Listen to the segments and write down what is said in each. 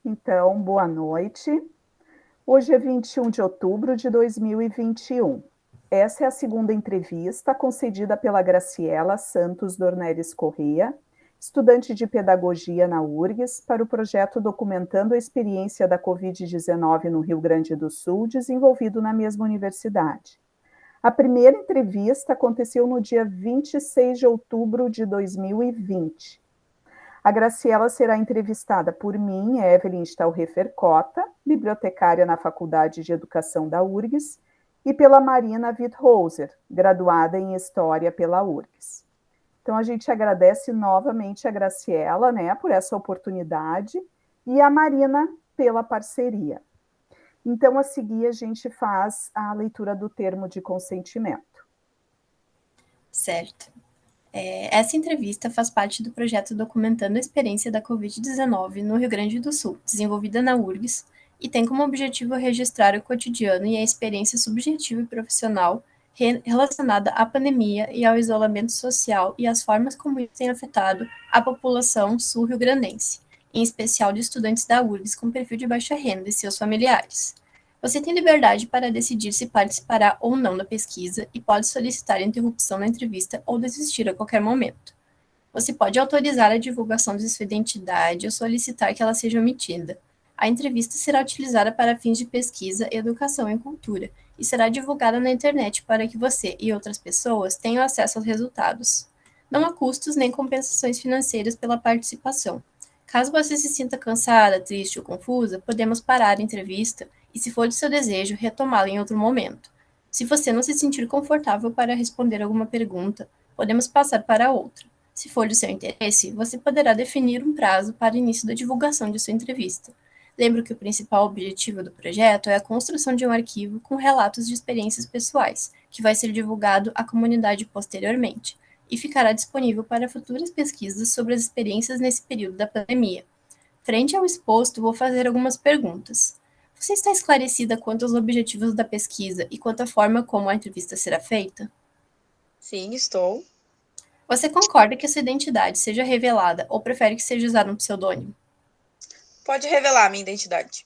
Então, boa noite. Hoje é 21 de outubro de 2021. Essa é a segunda entrevista concedida pela Graciela Santos Dornelles Corrêa, estudante de pedagogia na URGS, para o projeto Documentando a Experiência da Covid-19 no Rio Grande do Sul, desenvolvido na mesma universidade. A primeira entrevista aconteceu no dia 26 de outubro de 2020. A Graciela será entrevistada por mim, Evelyn Stahlhofer Cota, bibliotecária na Faculdade de Educação da URGS, e pela Marina Witthauser, graduada em História pela URGS. Então, a gente agradece novamente a Graciela, por essa oportunidade, e a Marina pela parceria. Então, a seguir, a gente faz a leitura do termo de consentimento. Certo. Essa entrevista faz parte do projeto Documentando a Experiência da Covid-19 no Rio Grande do Sul, desenvolvida na URGS, e tem como objetivo registrar o cotidiano e a experiência subjetiva e profissional relacionada à pandemia e ao isolamento social e as formas como isso tem afetado a população sul-rio-grandense, em especial de estudantes da URGS com perfil de baixa renda e seus familiares. Você tem liberdade para decidir se participará ou não da pesquisa e pode solicitar a interrupção da entrevista ou desistir a qualquer momento. Você pode autorizar a divulgação de sua identidade ou solicitar que ela seja omitida. A entrevista será utilizada para fins de pesquisa, educação e cultura e será divulgada na internet para que você e outras pessoas tenham acesso aos resultados. Não há custos nem compensações financeiras pela participação. Caso você se sinta cansada, triste ou confusa, podemos parar a entrevista e, se for de seu desejo, retomá-la em outro momento. Se você não se sentir confortável para responder alguma pergunta, podemos passar para outra. Se for de seu interesse, você poderá definir um prazo para o início da divulgação de sua entrevista. Lembre que o principal objetivo do projeto é a construção de um arquivo com relatos de experiências pessoais, que vai ser divulgado à comunidade posteriormente e ficará disponível para futuras pesquisas sobre as experiências nesse período da pandemia. Frente ao exposto, vou fazer algumas perguntas. Você está esclarecida quanto aos objetivos da pesquisa e quanto à forma como a entrevista será feita? Sim, estou. Você concorda que a sua identidade seja revelada ou prefere que seja usado um pseudônimo? Pode revelar a minha identidade.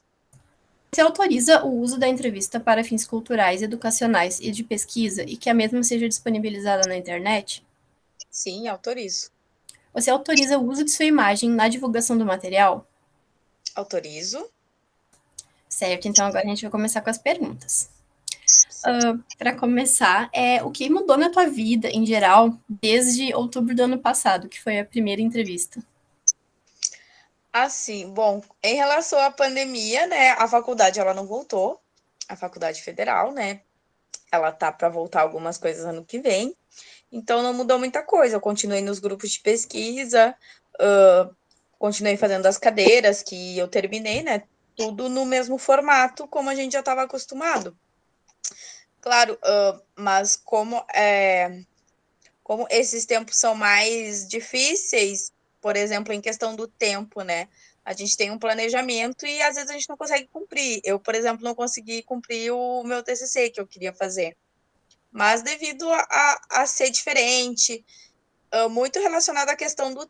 Você autoriza o uso da entrevista para fins culturais, educacionais e de pesquisa e que a mesma seja disponibilizada na internet? Sim, autorizo. Você autoriza o uso de sua imagem na divulgação do material? Autorizo. Certo, então agora a gente vai começar com as perguntas. Certo. Para começar, o que mudou na tua vida, em geral, desde outubro do ano passado, que foi a primeira entrevista? Assim, bom, em relação à pandemia, a faculdade ela não voltou, a faculdade federal, ela tá para voltar algumas coisas ano que vem, então não mudou muita coisa. Eu continuei nos grupos de pesquisa, continuei fazendo as cadeiras que eu terminei, tudo no mesmo formato, como a gente já estava acostumado. Claro, mas como esses tempos são mais difíceis, por exemplo, em questão do tempo, a gente tem um planejamento e às vezes a gente não consegue cumprir. Eu, por exemplo, não consegui cumprir o meu TCC que eu queria fazer. Mas devido a ser diferente, muito relacionado à questão do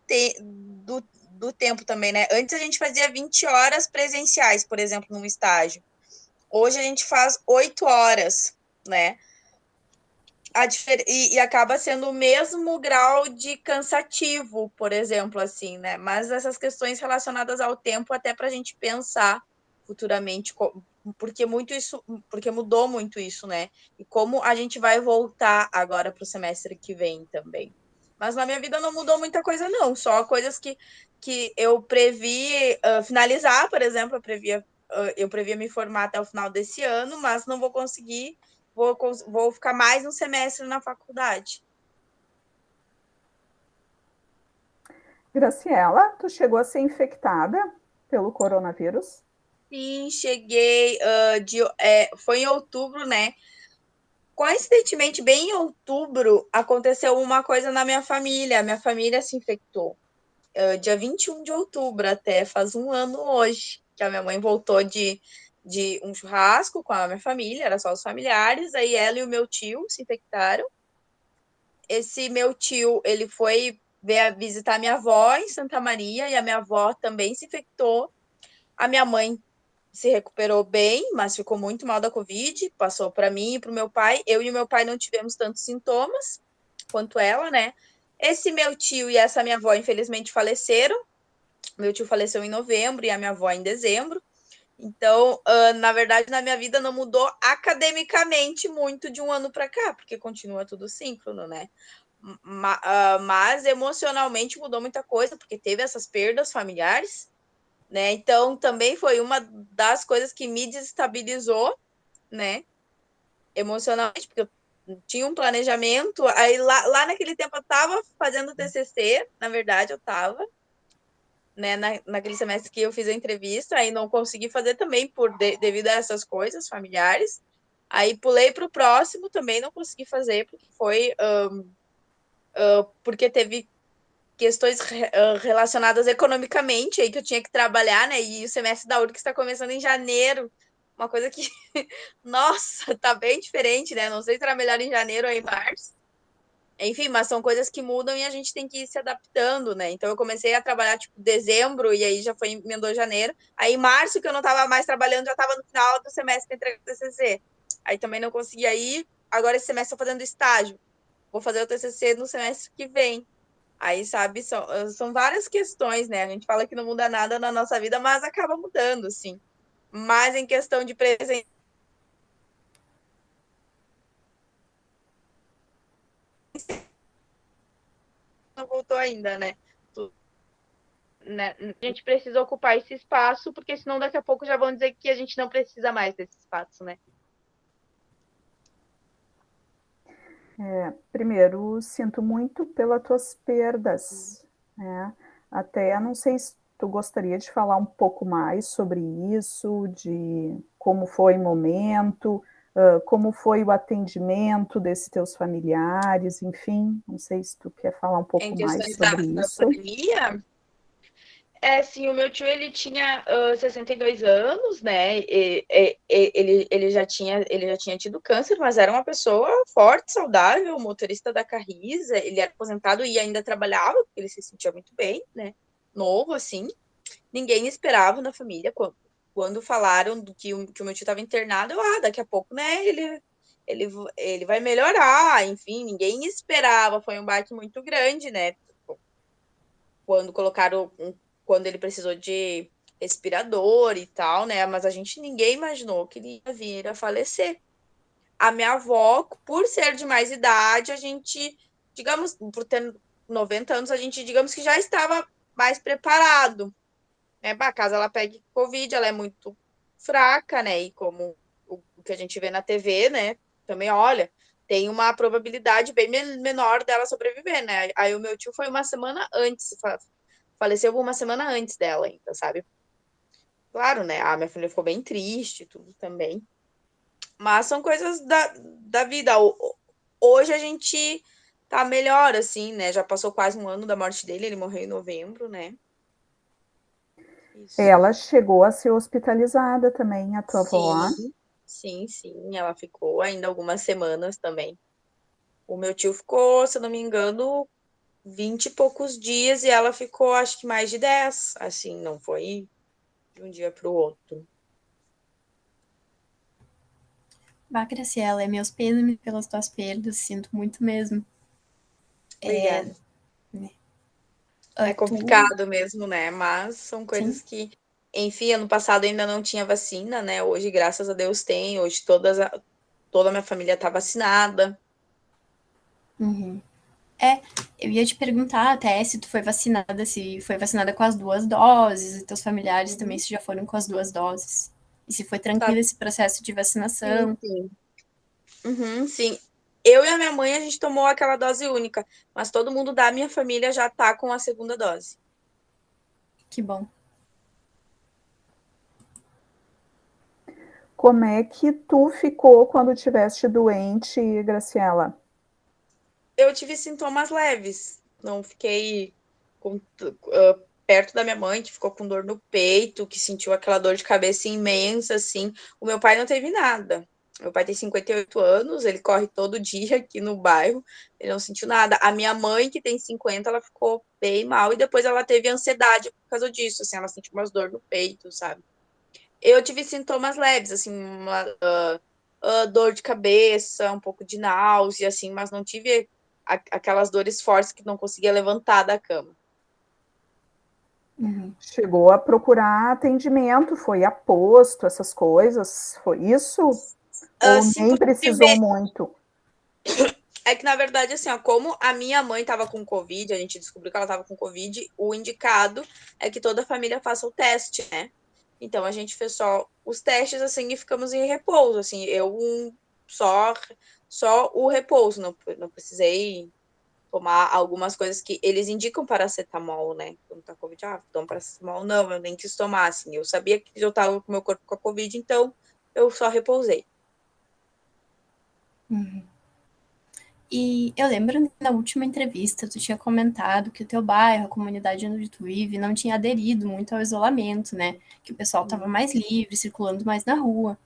tempo também, Antes a gente fazia 20 horas presenciais, por exemplo, num estágio. Hoje a gente faz 8 horas, e acaba sendo o mesmo grau de cansativo, por exemplo, assim, Mas essas questões relacionadas ao tempo, até para a gente pensar futuramente, porque mudou muito isso, E como a gente vai voltar agora para o semestre que vem também. Mas na minha vida não mudou muita coisa, não. Só coisas que eu previ finalizar, por exemplo, eu previa me formar até o final desse ano, mas não vou conseguir. Vou ficar mais um semestre na faculdade. Graciela, tu chegou a ser infectada pelo coronavírus? Sim, cheguei. Foi em outubro, Coincidentemente, bem em outubro, aconteceu uma coisa na minha família. Minha família se infectou. Dia 21 de outubro, até faz um ano hoje, que a minha mãe voltou de um churrasco com a minha família, era só os familiares, aí ela e o meu tio se infectaram. Esse meu tio, ele foi visitar minha avó em Santa Maria, e a minha avó também se infectou. A minha mãe se recuperou bem, mas ficou muito mal da Covid, passou para mim e para o meu pai. Eu e o meu pai não tivemos tantos sintomas quanto ela, né? Esse meu tio e essa minha avó, infelizmente, faleceram. Meu tio faleceu em novembro e a minha avó em dezembro. Então, na verdade, na minha vida não mudou academicamente muito de um ano para cá, porque continua tudo síncrono, né? Mas emocionalmente mudou muita coisa, porque teve essas perdas familiares, né? Então, também foi uma das coisas que me desestabilizou, né? Emocionalmente, porque eu tinha um planejamento. Aí, lá naquele tempo, eu estava fazendo TCC, na verdade, eu estava, né? Naquele semestre que eu fiz a entrevista, aí não consegui fazer também devido a essas coisas familiares. Aí pulei para o próximo, também não consegui fazer, porque foi porque teve questões relacionadas economicamente aí que eu tinha que trabalhar, né? E o semestre da URGS está começando em janeiro, uma coisa que, nossa, tá bem diferente, né? Não sei se será melhor em janeiro ou em março. Enfim, mas são coisas que mudam e a gente tem que ir se adaptando, né? Então eu comecei a trabalhar tipo dezembro e aí já foi emendou janeiro. Aí em março que eu não estava mais trabalhando, já estava no final do semestre entregando o TCC. Aí também não conseguia ir. Agora esse semestre estou fazendo estágio. Vou fazer o TCC no semestre que vem. Aí, sabe, são várias questões, né? A gente fala que não muda nada na nossa vida, mas acaba mudando, sim. Mas em questão de presença, não voltou ainda, né? Né? A gente precisa ocupar esse espaço, porque senão daqui a pouco já vão dizer que a gente não precisa mais desse espaço, né? Primeiro, sinto muito pelas tuas perdas, né? Até não sei se tu gostaria de falar um pouco mais sobre isso, de como foi o momento, como foi o atendimento desses teus familiares, enfim, não sei se tu quer falar um Em pouco mais questões da, sobre da isso. pandemia, sim, o meu tio, ele tinha 62 anos, né? Ele já tinha tido câncer, mas era uma pessoa forte, saudável, motorista da Carriza, ele era aposentado e ainda trabalhava, porque ele se sentia muito bem, né? Novo, assim. Ninguém esperava na família quando falaram que o meu tio estava internado, daqui a pouco, né, ele, ele vai melhorar, enfim, ninguém esperava, foi um baque muito grande, né, quando colocaram, quando ele precisou de respirador e tal, né, mas ninguém imaginou que ele ia vir a falecer. A minha avó, por ser de mais idade, a gente, digamos, por ter 90 anos, a gente, digamos que já estava mais preparado, né? Caso ela pegue Covid, ela é muito fraca, né? E como o que a gente vê na TV, né? Também, olha, tem uma probabilidade bem menor dela sobreviver, né? Aí o meu tio foi uma semana antes, faleceu uma semana antes dela ainda, sabe? Claro, né? A minha filha ficou bem triste, tudo também. Mas são coisas da vida. Hoje a gente tá melhor, assim, né? Já passou quase um ano da morte dele, ele morreu em novembro, né? Isso. Ela chegou a ser hospitalizada também, a tua avó. Sim, sim, ela ficou ainda algumas semanas também. O meu tio ficou, se eu não me engano, 20 e poucos dias e ela ficou, acho que mais de 10. Assim, não foi de um dia para o outro. Bah, Graciela, meus pêsames pelas tuas perdas, sinto muito mesmo. Obrigada. É Tu, complicado mesmo, né? Mas são sim, coisas que, enfim, ano passado ainda não tinha vacina, né? Hoje, graças a Deus, tem. Hoje toda a minha família está vacinada. uhum. Eu ia te perguntar até se tu foi vacinada, se foi vacinada com as 2 doses, e teus familiares também Uhum. se já foram com as 2 doses. E se foi Tá. tranquilo esse processo de Sim, vacinação. sim. Uhum, sim. Eu e a minha mãe, a gente tomou aquela dose única, mas todo mundo da minha família já tá com a segunda dose. Que bom. Como é que tu ficou quando tiveste doente, Graciela? Eu tive sintomas leves, não fiquei perto da minha mãe, que ficou com dor no peito, que sentiu aquela dor de cabeça imensa, assim. O meu pai não teve nada. Meu pai tem 58 anos, ele corre todo dia aqui no bairro, ele não sentiu nada. A minha mãe, que tem 50, ela ficou bem mal e depois ela teve ansiedade por causa disso, assim, ela sentiu umas dor no peito, sabe? Eu tive sintomas leves, assim, uma dor de cabeça, um pouco de náusea, assim, mas não tive aquelas dores fortes que não conseguia levantar da cama. Chegou a procurar atendimento, foi a posto, essas coisas, foi isso? Ou Sim, nem porque precisou muito? é que, na verdade, assim, ó, como a minha mãe estava com Covid, a gente descobriu que ela estava com Covid, o indicado é que toda a família faça o teste, né? Então, a gente fez só os testes, assim, e ficamos em repouso, assim, só, só o repouso, não precisei tomar algumas coisas que eles indicam paracetamol, né? Quando tá Covid, toma paracetamol, não, eu nem quis tomar, assim, eu sabia que eu tava com meu corpo com a Covid, então eu só repousei. E eu lembro na última entrevista, tu tinha comentado que o teu bairro, a comunidade onde tu vive, não tinha aderido muito ao isolamento, né? Que o pessoal estava mais livre, circulando mais na rua.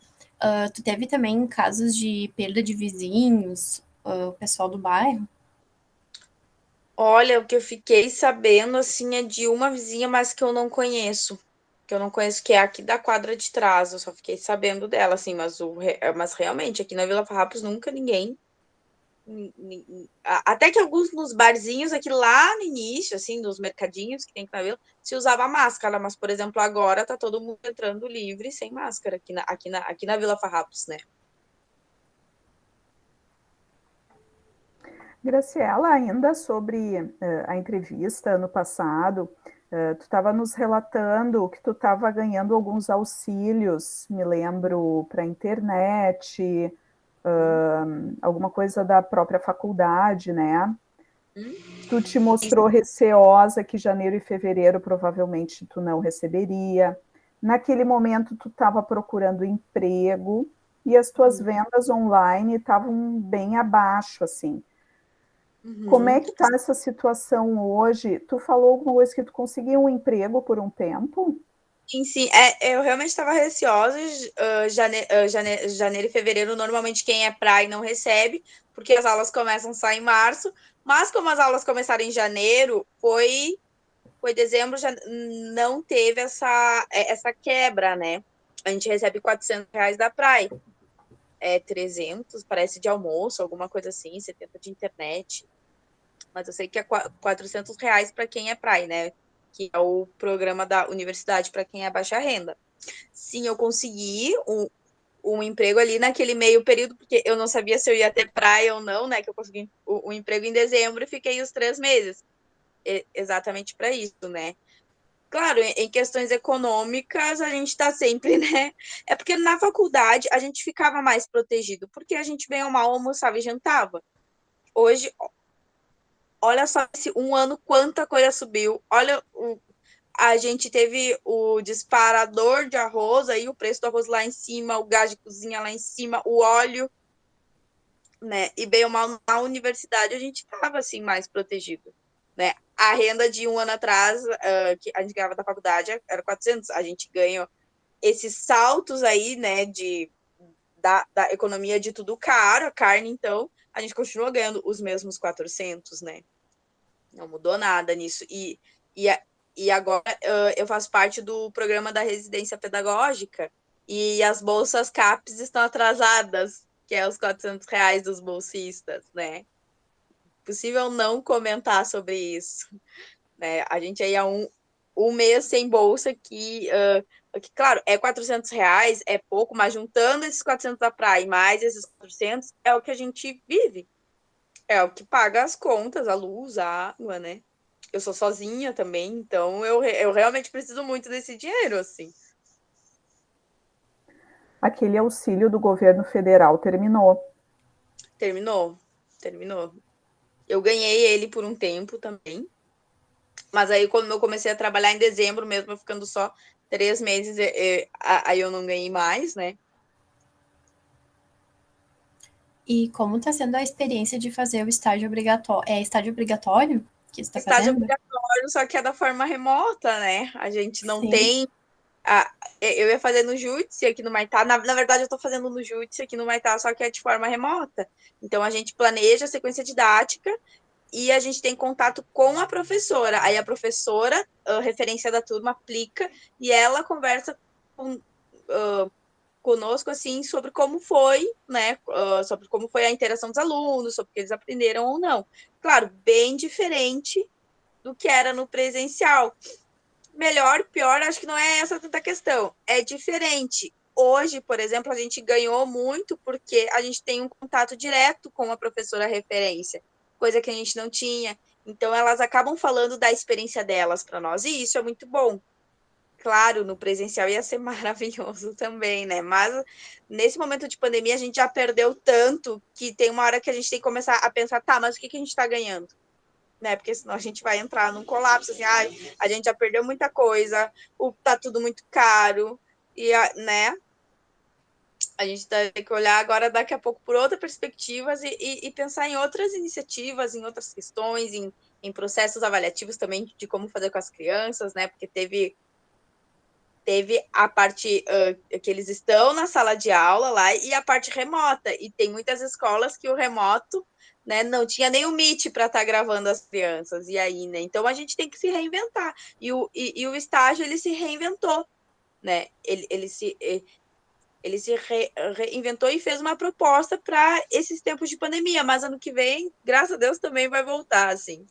Tu teve também casos de perda de vizinhos, o pessoal do bairro? Olha, o que eu fiquei sabendo, assim, é de uma vizinha, mas que eu não conheço. Que eu não conheço, que é aqui da quadra de trás. Eu só fiquei sabendo dela, assim, mas realmente, aqui na Vila Farrapos nunca ninguém. Até que alguns nos barzinhos aqui lá no início, assim, nos mercadinhos que tem aqui na Vila, se usava máscara, mas, por exemplo, agora tá todo mundo entrando livre sem máscara aqui na Vila Farrapos, né? Graciela, ainda sobre a entrevista no passado, tu estava nos relatando que tu estava ganhando alguns auxílios, me lembro, para a internet, alguma coisa da própria faculdade, né? Tu te mostrou receosa que janeiro e fevereiro provavelmente tu não receberia. Naquele momento tu estava procurando emprego e as tuas vendas online estavam bem abaixo, assim. Como é que está essa situação hoje? Tu falou alguma coisa que tu conseguiu um emprego por um tempo? Sim, sim. Eu realmente estava receosa. Janeiro e fevereiro, normalmente quem é praia não recebe, porque as aulas começam só em março. Mas como as aulas começaram em janeiro, foi dezembro, já não teve essa quebra, né? A gente recebe R$ 400 da praia. 300, parece de almoço, alguma coisa assim, 70 de internet. Mas eu sei que é R$ 400 para quem é praia, né? Que é o programa da universidade para quem é baixa renda. Sim, eu consegui um emprego ali naquele meio período, porque eu não sabia se eu ia ter praia ou não, né? Que eu consegui um emprego em dezembro e fiquei os 3 meses. Exatamente para isso, né? Claro, em questões econômicas, a gente está sempre, né? É porque na faculdade a gente ficava mais protegido, porque a gente bem ou mal almoçava e jantava. Hoje, olha só esse um ano quanta coisa subiu. Olha, a gente teve o disparador de arroz, aí o preço do arroz lá em cima, o gás de cozinha lá em cima, o óleo, né? E bem ou mal na universidade a gente estava assim mais protegido, né? A renda de um ano atrás, que a gente ganhava da faculdade, era 400. A gente ganhou esses saltos aí, né, da economia de tudo caro, a carne, então, a gente continua ganhando os mesmos 400, né? Não mudou nada nisso. E, e agora eu faço parte do programa da residência pedagógica e as bolsas CAPES estão atrasadas, que é os R$ 400 dos bolsistas, né? Possível não comentar sobre isso, né? A gente aí há um mês sem bolsa que, claro, é R$ 400, é pouco, mas juntando esses 400 da praia e mais esses 400, é o que a gente vive. É o que paga as contas, a luz, a água, né? Eu sou sozinha também, então eu realmente preciso muito desse dinheiro, assim. Aquele auxílio do governo federal terminou. Terminou, terminou. Eu ganhei ele por um tempo também, mas aí quando eu comecei a trabalhar em dezembro mesmo, ficando só 3 meses, aí eu não ganhei mais, né? E como está sendo a experiência de fazer o estágio obrigatório? É estágio obrigatório que você está Estágio fazendo? obrigatório, só que é da forma remota, né? A gente não Sim. tem Eu ia fazer no Jutsi aqui no Maitá. Na verdade, eu estou fazendo no Jutsi aqui no Maitá, só que é de forma remota. Então, a gente planeja a sequência didática e a gente tem contato com a professora. Aí a professora, a referência da turma, aplica e ela conversa conosco, assim, sobre como foi, né? Sobre como foi a interação dos alunos, sobre o que eles aprenderam ou não. Claro, bem diferente do que era no presencial. Melhor, pior, acho que não é essa tanta questão. É diferente. Hoje, por exemplo, a gente ganhou muito porque a gente tem um contato direto com a professora referência, coisa que a gente não tinha. Então, elas acabam falando da experiência delas para nós, e isso é muito bom. Claro, no presencial ia ser maravilhoso também, né? Mas nesse momento de pandemia, a gente já perdeu tanto que tem uma hora que a gente tem que começar a pensar, tá, mas o que a gente está ganhando? Né? Porque senão a gente vai entrar num colapso, assim, a gente já perdeu muita coisa, tá tudo muito caro, e, né? A gente tem que olhar agora, daqui a pouco, por outras perspectivas e pensar em outras iniciativas, em outras questões, em processos avaliativos também de como fazer com as crianças, né? Porque teve a parte que eles estão na sala de aula lá e a parte remota. E tem muitas escolas que o remoto, né, não tinha nem o Meet para estar gravando as crianças. E aí, né? Então a gente tem que se reinventar. E o estágio ele se reinventou, né? Ele se reinventou e fez uma proposta para esses tempos de pandemia, mas ano que vem, graças a Deus, também vai voltar, assim.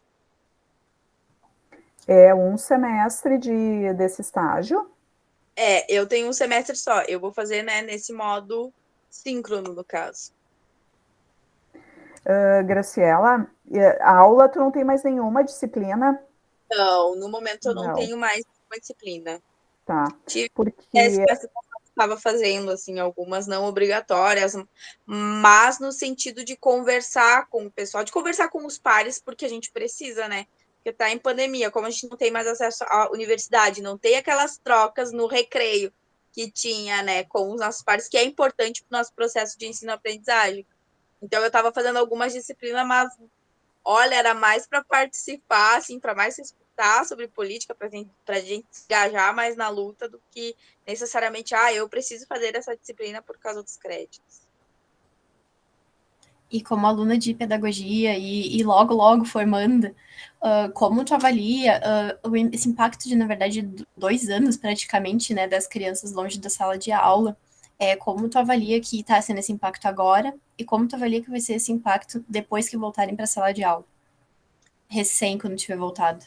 É um semestre desse estágio? Eu tenho um semestre só. Eu vou fazer, né, nesse modo síncrono, no caso. Graciela, a aula tu não tem mais nenhuma disciplina? Não, no momento eu não Não, tenho mais uma disciplina. tá. Tive Porque essa que eu estava fazendo, assim, algumas não obrigatórias, mas no sentido de conversar com o pessoal, de conversar com os pares, porque a gente precisa, né? Porque tá em pandemia, como a gente não tem mais acesso à universidade, não tem aquelas trocas no recreio que tinha, né, com os nossos pares, que é importante para o nosso processo de ensino-aprendizagem. Então, eu estava fazendo algumas disciplinas, mas olha, era mais para participar, assim, para mais escutar sobre política, para a gente se engajar mais na luta do que necessariamente, eu preciso fazer essa disciplina por causa dos créditos. E como aluna de pedagogia e logo, logo formanda, como tu avalia esse impacto de, na verdade, 2 anos praticamente, né, das crianças longe da sala de aula? Como tu avalia que está sendo esse impacto agora e como tu avalia que vai ser esse impacto depois que voltarem para a sala de aula? Recém, quando tiver voltado.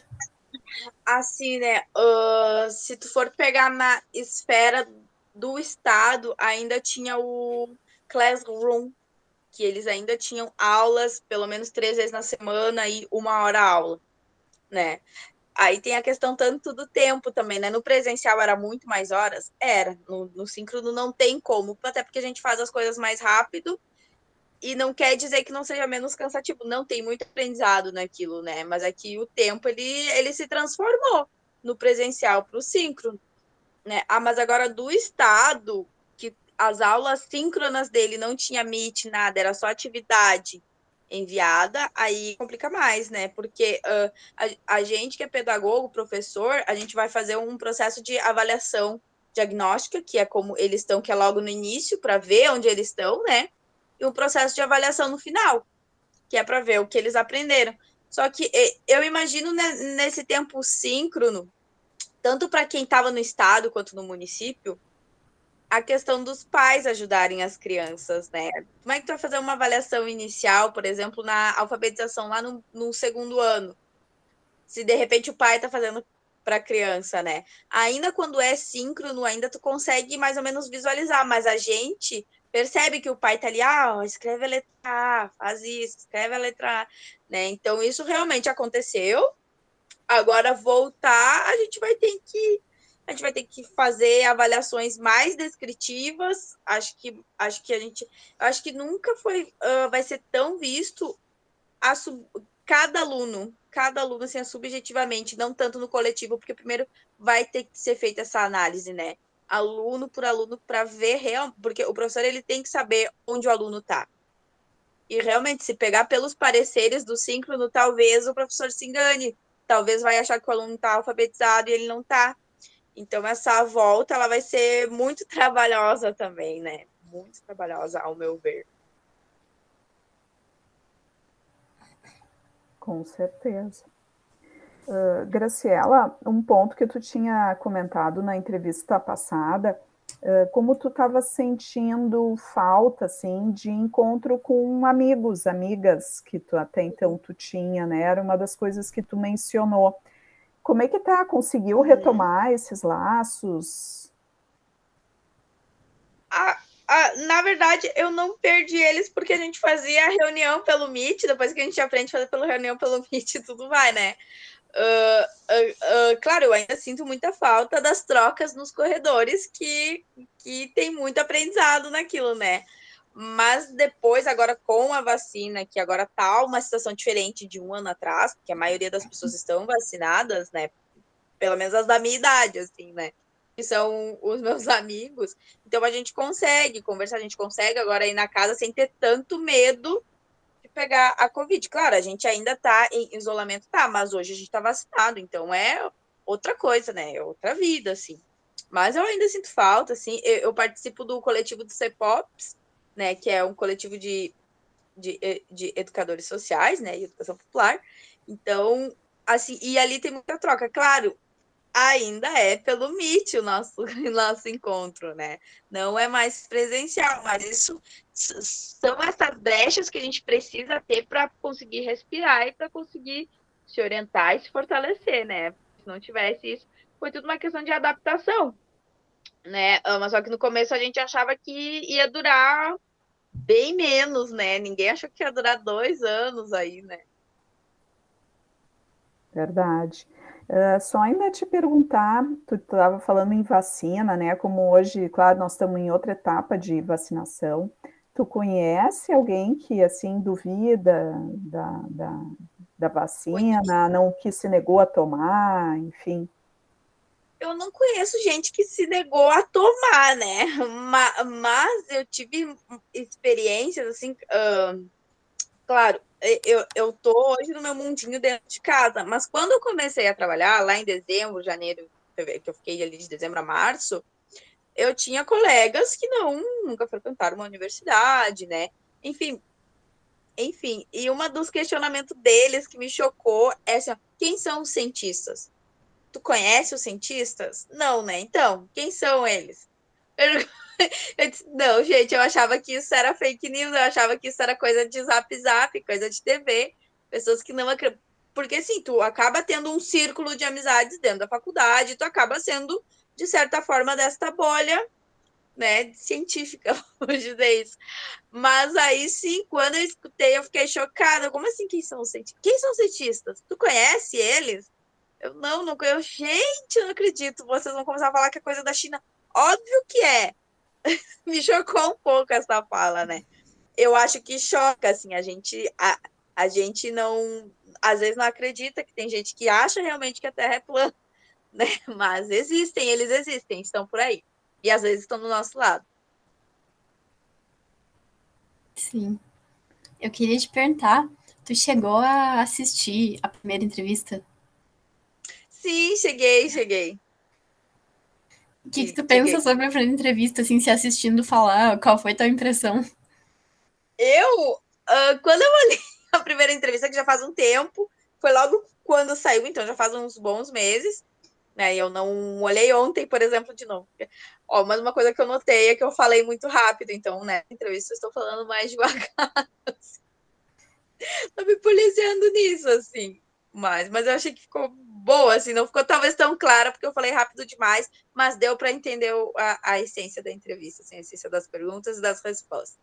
Assim, né, se tu for pegar na esfera do Estado, ainda tinha o Classroom, que eles ainda tinham aulas, pelo menos 3 vezes na semana e 1 hora aula, né? Aí tem a questão tanto do tempo também, né? No presencial era muito mais horas? Era. No síncrono não tem como, até porque a gente faz as coisas mais rápido e não quer dizer que não seja menos cansativo. Não, tem muito aprendizado naquilo, né? Mas aqui o tempo, ele se transformou no presencial para o síncrono, né? Mas agora do estado, que as aulas síncronas dele não tinha Meet, nada, era só atividade enviada, aí complica mais, né? Porque a gente que é pedagogo, professor, a gente vai fazer um processo de avaliação diagnóstica, que é como eles estão, que é logo no início, para ver onde eles estão, né? E um processo de avaliação no final, que é para ver o que eles aprenderam. Só que eu imagino, né, nesse tempo síncrono, tanto para quem estava no estado quanto no município, a questão dos pais ajudarem as crianças, né? Como é que tu vai fazer uma avaliação inicial, por exemplo, na alfabetização lá no segundo ano? Se de repente o pai está fazendo para a criança, né? Ainda quando é síncrono, ainda tu consegue mais ou menos visualizar, mas a gente percebe que o pai tá ali, escreve a letra A, faz isso, escreve a letra A, né? Então isso realmente aconteceu. Agora voltar, a gente vai ter que fazer avaliações mais descritivas. Acho que nunca vai ser tão visto a cada aluno assim, subjetivamente, não tanto no coletivo, porque primeiro vai ter que ser feita essa análise, né? Aluno por aluno para ver porque o professor ele tem que saber onde o aluno está. E realmente, se pegar pelos pareceres do síncrono, talvez o professor se engane. Talvez vai achar que o aluno está alfabetizado e ele não está. Então, essa volta, ela vai ser muito trabalhosa também, né? Muito trabalhosa, ao meu ver. Com certeza. Graciela, um ponto que tu tinha comentado na entrevista passada, como tu estava sentindo falta, assim, de encontro com amigos, amigas que tu até então tu tinha, né? Era uma das coisas que tu mencionou. Como é que tá? Conseguiu retomar esses laços? Na verdade, eu não perdi eles porque a gente fazia a reunião pelo Meet, depois que a gente aprende a fazer pela reunião pelo Meet, tudo vai, né? Claro, eu ainda sinto muita falta das trocas nos corredores, que tem muito aprendizado naquilo, né? Mas depois, agora com a vacina, que agora tá uma situação diferente de um ano atrás, porque a maioria das pessoas estão vacinadas, né? Pelo menos as da minha idade, assim, né? Que são os meus amigos. Então a gente consegue conversar, a gente consegue agora ir na casa sem ter tanto medo de pegar a Covid. Claro, a gente ainda tá em isolamento, tá, mas hoje a gente tá vacinado, então é outra coisa, né? É outra vida, assim. Mas eu ainda sinto falta, assim. Eu participo do coletivo do CEPOPs, né? Que é um coletivo de educadores sociais, né? E educação popular. Então, assim, e ali tem muita troca. Claro, ainda é pelo Meet o nosso encontro, né? Não é mais presencial, mas isso são essas brechas que a gente precisa ter para conseguir respirar e para conseguir se orientar e se fortalecer, né? Se não tivesse isso, foi tudo uma questão de adaptação, né? Mas só que no começo a gente achava que ia durar bem menos, né? Ninguém achou que ia durar 2 anos aí, né? Verdade. Só ainda te perguntar, tu estava falando em vacina, né? Como hoje, claro, nós estamos em outra etapa de vacinação. Tu conhece alguém que, assim, duvida da vacina, não que se negou a tomar, enfim? Eu não conheço gente que se negou a tomar, né? Mas eu tive experiências assim, claro, eu tô hoje no meu mundinho dentro de casa, mas quando eu comecei a trabalhar lá em dezembro, janeiro, fevereiro, que eu fiquei ali de dezembro a março, eu tinha colegas que nunca frequentaram uma universidade, né? Enfim, e um dos questionamentos deles que me chocou é assim, ó, quem são os cientistas? Tu conhece os cientistas? Não, né? Então, quem são eles? Eu disse, não, gente, eu achava que isso era fake news, eu achava que isso era coisa de zap zap, coisa de TV, pessoas que não acreditam. Porque assim, tu acaba tendo um círculo de amizades dentro da faculdade, tu acaba sendo, de certa forma, desta bolha, né, científica, vamos dizer isso. Mas aí sim, quando eu escutei, eu fiquei chocada. Como assim, quem são os cientistas? Quem são os cientistas? Tu conhece eles? Eu não conheço. Gente, eu não acredito. Vocês vão começar a falar que é coisa da China. Óbvio que é. Me chocou um pouco essa fala, né? Eu acho que choca, assim, a gente não, às vezes não acredita que tem gente que acha realmente que a Terra é plana, né? Mas existem, eles existem, estão por aí. E às vezes estão do nosso lado. Sim. Eu queria te perguntar, tu chegou a assistir a primeira entrevista? Sim, cheguei. O que que tu pensa Cheguei. sobre a primeira entrevista, assim, se assistindo falar, qual foi tua impressão? Quando eu olhei a primeira entrevista, que já faz um tempo, foi logo quando saiu, então já faz uns bons meses, né? Eu não olhei ontem, por exemplo, de novo. Ó, mas uma coisa que eu notei é que eu falei muito rápido, então, né, na entrevista eu estou falando mais devagar. Assim. Tô me policiando nisso, assim. Mas eu achei que ficou boa, assim, não ficou talvez tão clara, porque eu falei rápido demais, mas deu para entender a essência da entrevista, assim, a essência das perguntas e das respostas.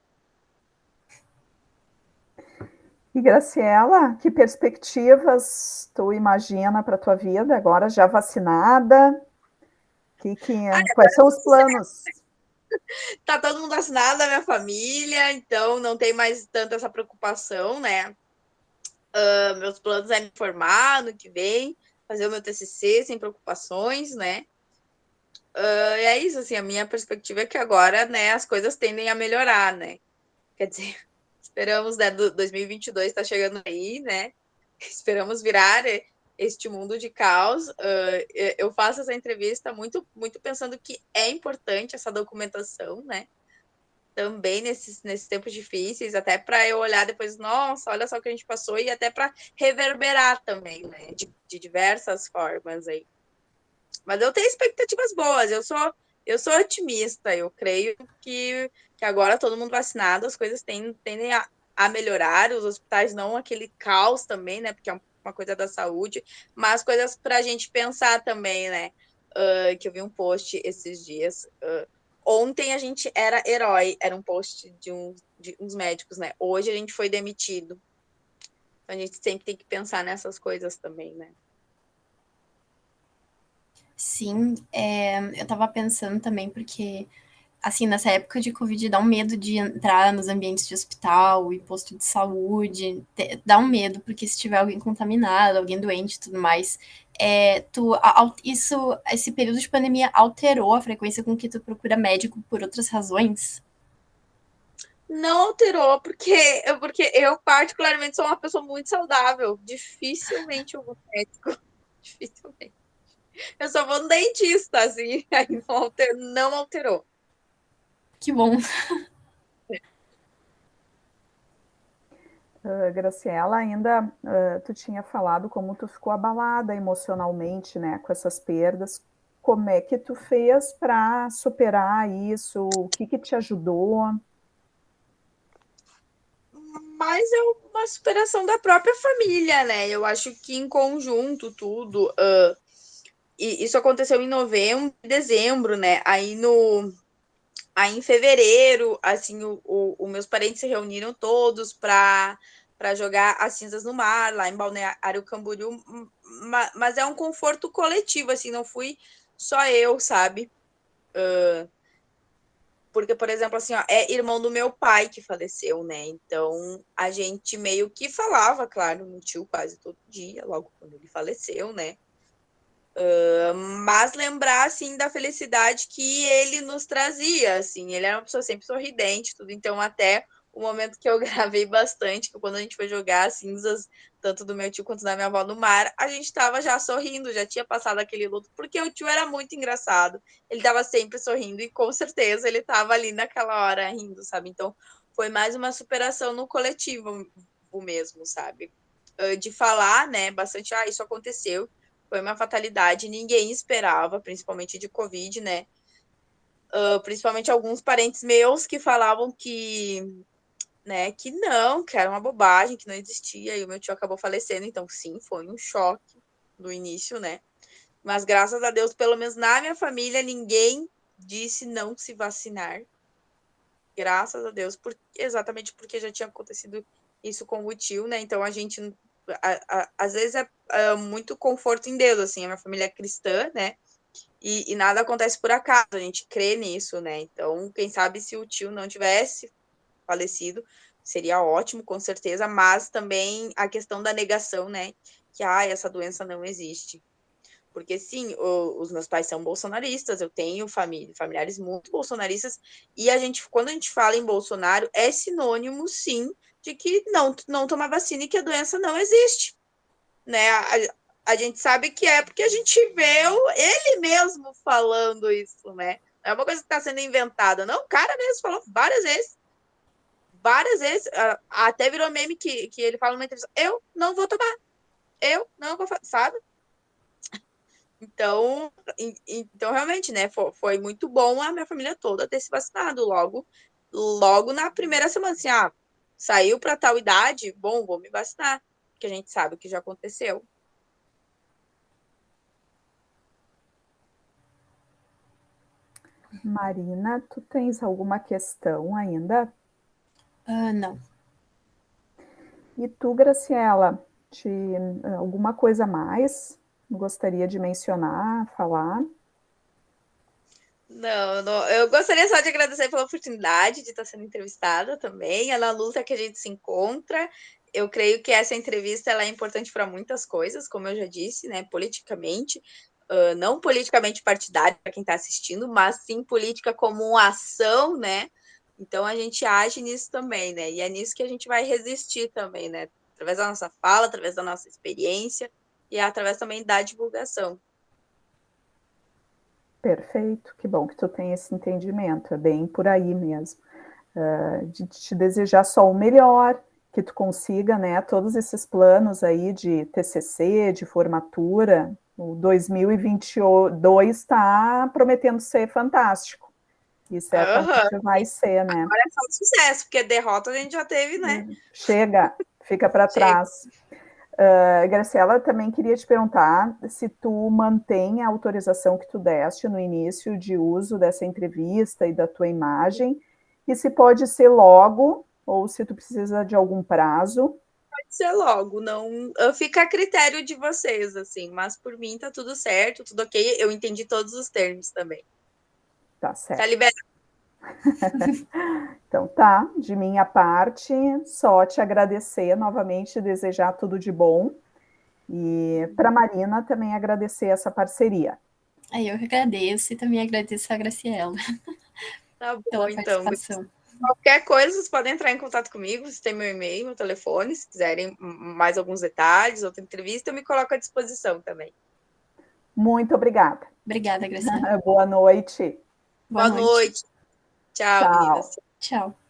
E Graciela, que perspectivas tu imagina para a tua vida agora já vacinada? Quais são os planos? Tá todo mundo vacinado da minha família, então não tem mais tanta essa preocupação, né? Meus planos é me formar no que vem, fazer o meu TCC sem preocupações, né? É isso, assim, a minha perspectiva é que agora, né, as coisas tendem a melhorar, né? Quer dizer, esperamos, né, 2022 tá chegando aí, né? Esperamos virar este mundo de caos. Eu faço essa entrevista muito, muito pensando que é importante essa documentação, né? Também nesses tempos difíceis, até para eu olhar depois, nossa, olha só o que a gente passou, e até para reverberar também, né? De diversas formas aí. Mas eu tenho expectativas boas, eu sou otimista, eu creio que agora todo mundo vacinado, as coisas tendem a melhorar, os hospitais não aquele caos também, né? Porque é uma coisa da saúde, mas coisas para a gente pensar também, né? Que eu vi um post esses dias. Ontem a gente era herói, era um post de uns médicos, né? Hoje a gente foi demitido. Então a gente sempre tem que pensar nessas coisas também, né? Sim, eu tava pensando também, porque, assim, nessa época de Covid, dá um medo de entrar nos ambientes de hospital e posto de saúde, dá um medo, porque se tiver alguém contaminado, alguém doente e tudo mais, esse período de pandemia alterou a frequência com que tu procura médico por outras razões? Não alterou, porque eu particularmente sou uma pessoa muito saudável. Dificilmente eu vou no médico. Dificilmente. Eu só vou no dentista, assim, aí não alterou. Que bom. Graciela, ainda tu tinha falado como tu ficou abalada emocionalmente, né, com essas perdas. Como é que tu fez para superar isso? O que que te ajudou? Mas é uma superação da própria família, né? Eu acho que em conjunto tudo. E isso aconteceu em novembro, dezembro, né? Aí em fevereiro, assim, os meus parentes se reuniram todos para jogar as cinzas no mar, lá em Balneário Camboriú, mas é um conforto coletivo, assim, não fui só eu, sabe? Porque, por exemplo, assim, ó, é irmão do meu pai que faleceu, né? Então, a gente meio que falava, claro, no tio quase todo dia, logo quando ele faleceu, né? Mas lembrar, assim, da felicidade que ele nos trazia, assim, ele era uma pessoa sempre sorridente, tudo, então até o momento que eu gravei bastante, que quando a gente foi jogar as cinzas, tanto do meu tio quanto da minha avó no mar, a gente tava já sorrindo, já tinha passado aquele luto, porque o tio era muito engraçado, ele tava sempre sorrindo e com certeza ele tava ali naquela hora rindo, sabe? Então foi mais uma superação no coletivo mesmo, sabe? De falar, né, bastante, isso aconteceu, foi uma fatalidade, ninguém esperava, principalmente de Covid, né? Principalmente alguns parentes meus que falavam né, que não, que era uma bobagem, que não existia, e o meu tio acabou falecendo, então sim, foi um choque no início, né? Mas graças a Deus, pelo menos na minha família, ninguém disse não se vacinar. Graças a Deus, exatamente porque já tinha acontecido isso com o tio, né? Então a gente às vezes é muito conforto em Deus, assim, a minha família é cristã, né? E nada acontece por acaso, a gente crê nisso, né? Então, quem sabe se o tio não tivesse falecido, seria ótimo, com certeza, mas também a questão da negação, né? Que, essa doença não existe. Porque, sim, os meus pais são bolsonaristas, eu tenho familiares muito bolsonaristas, e quando a gente fala em Bolsonaro, é sinônimo, sim, de que não tomar vacina e que a doença não existe, né? A gente sabe que é porque a gente vê ele mesmo falando isso, né? Não é uma coisa que está sendo inventada, não. O cara mesmo falou várias vezes, até virou meme que ele fala numa entrevista: eu não vou tomar, eu não vou, sabe? Então realmente, né? Foi muito bom a minha família toda ter se vacinado logo na primeira semana, assim, saiu para tal idade, bom, vou me vacinar, porque a gente sabe o que já aconteceu. Marina, tu tens alguma questão ainda? Não. E tu, Graciela, alguma coisa a mais gostaria de mencionar, falar? Não, eu gostaria só de agradecer pela oportunidade de estar sendo entrevistada também, é na luta que a gente se encontra. Eu creio que essa entrevista ela é importante para muitas coisas, como eu já disse, né, politicamente, não politicamente partidária para quem está assistindo, mas sim política como uma ação, né? Então a gente age nisso também, né? E é nisso que a gente vai resistir também, né? Através da nossa fala, através da nossa experiência e através também da divulgação. Perfeito, que bom que tu tem esse entendimento, é bem por aí mesmo. De te desejar só o melhor, que tu consiga, né, todos esses planos aí de TCC, de formatura. O 2022 está prometendo ser fantástico. E certamente vai ser, né? Agora é só sucesso, porque derrota a gente já teve, né? Chega, fica para trás. Graciela, também queria te perguntar se tu mantém a autorização que tu deste no início de uso dessa entrevista e da tua imagem, e se pode ser logo, ou se tu precisa de algum prazo. Pode ser logo, não fica a critério de vocês, assim, mas por mim tá tudo certo, tudo ok, eu entendi todos os termos também. Tá certo. Tá liberado. Então tá, de minha parte, só te agradecer novamente, desejar tudo de bom. E para a Marina também agradecer essa parceria. Eu que agradeço e também agradeço a Graciela. Tá bom, pela então. participação. Qualquer coisa, vocês podem entrar em contato comigo, vocês têm meu e-mail, meu telefone, se quiserem mais alguns detalhes, outra entrevista, eu me coloco à disposição também. Muito obrigada. Obrigada, Graciela. Boa noite. Boa noite. Tchau, meninas. Tchau.